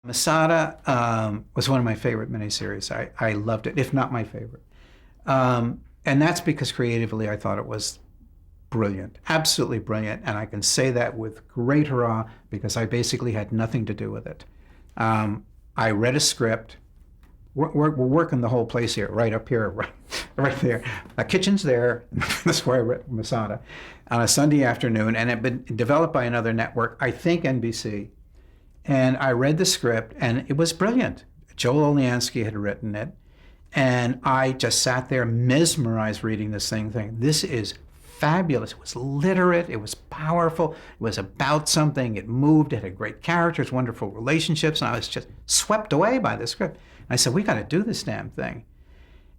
Masada was one of my favorite miniseries. I loved it, if not my favorite. And that's because creatively I thought it was brilliant, absolutely brilliant. And I can say that with great hurrah because I basically had nothing to do with it. I read a script. We're working the whole place here, right up here, right there. The kitchen's there. That's where I read Masada on a Sunday afternoon, and it had been developed by another network, I think NBC. And I read the script, and it was brilliant. Joel Oliansky had written it, and I just sat there mesmerized reading this thing, thinking, this is fabulous. It was literate, it was powerful, it was about something, it moved, it had great characters, wonderful relationships, and I was just swept away by the script. And I said, we got to do this damn thing.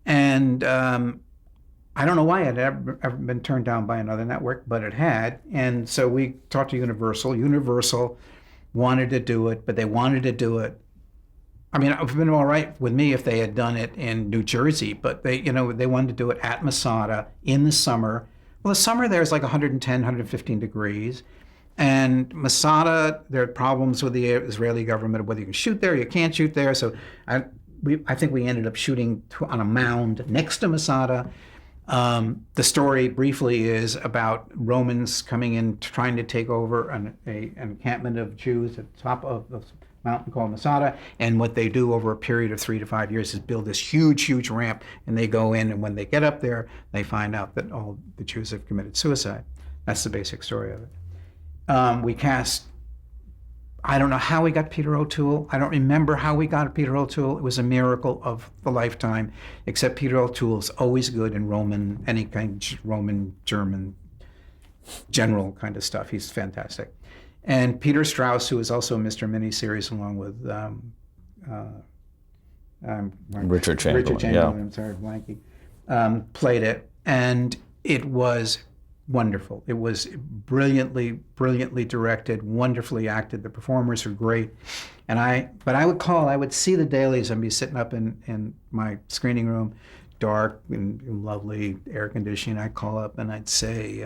And I don't know why it had ever been turned down by another network, but it had. And so we talked to Universal. Universal wanted to do it, but they wanted to do it. I mean, it would have been all right with me if they had done it in New Jersey, but they wanted to do it at Masada in the summer. Well, the summer there is like 110, 115 degrees. And Masada, there are problems with the Israeli government, whether you can shoot there, you can't shoot there. So I think we ended up shooting on a mound next to Masada. The story briefly is about Romans coming in, trying to take over an encampment of Jews at the top of the mountain called Masada. And what they do over a period of 3 to 5 years is build this huge ramp. And they go in, and when they get up there, they find out that all the Jews have committed suicide. That's the basic story of it. We cast, I don't know how we got Peter O'Toole. I don't remember how we got Peter O'Toole. It was a miracle of the lifetime, except Peter O'Toole's always good in Roman, any kind of Roman, German, general kind of stuff. He's fantastic. And Peter Strauss, who is also Mr. Miniseries, along with Richard Chamberlain. Yeah. I'm sorry, blanking, played it. And it was wonderful. It was brilliantly directed, wonderfully acted. The performers are great. And I would see the dailies and be sitting up in my screening room, dark and lovely air conditioning. I'd call up and I'd say,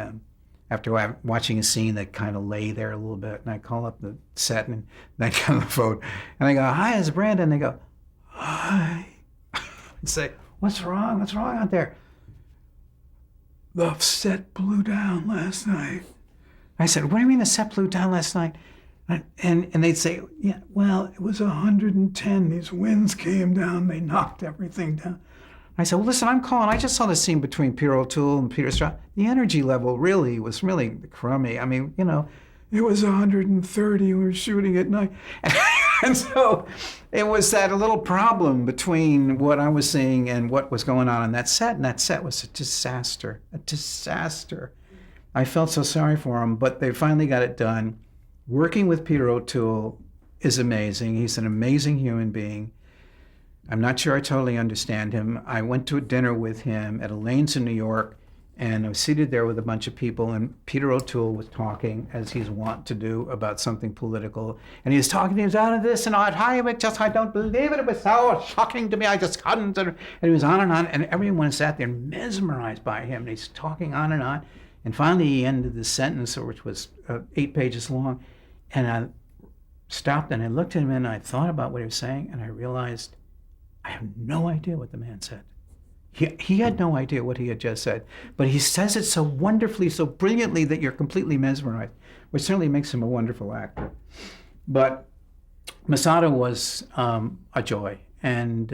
after watching a scene that kind of lay there a little bit, and I'd call up the set and I'd get on the phone and I go, hi, it's Brandon. They go, hi. I'd say, what's wrong? What's wrong out there? The set blew down last night. I said, what do you mean the set blew down last night? And they'd say, yeah, well, it was 110. These winds came down. They knocked everything down. I said, well, listen, I'm calling. I just saw the scene between Peter O'Toole and Peter Strauss. The energy level was really crummy. I mean, it was 130. We were shooting at night. And so it was that little problem between what I was seeing and what was going on that set. And that set was a disaster. I felt so sorry for him, but they finally got it done. Working with Peter O'Toole is amazing. He's an amazing human being. I'm not sure I totally understand him. I went to a dinner with him at Elaine's in New York, and I was seated there with a bunch of people, and Peter O'Toole was talking, as he's wont to do, about something political. And he was talking, he was out of this and on, I don't believe it. It was so shocking to me, I just couldn't. And he was on, and everyone sat there mesmerized by him. And he's talking on. And finally he ended the sentence, which was 8 pages long. And I stopped and I looked at him and I thought about what he was saying, and I realized I have no idea what the man said. He had no idea what he had just said, but he says it so wonderfully, so brilliantly that you're completely mesmerized, which certainly makes him a wonderful actor. But Masada was a joy and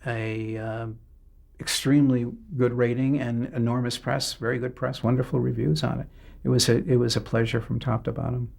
a extremely good rating and enormous press, very good press, wonderful reviews on it. It was a pleasure from top to bottom.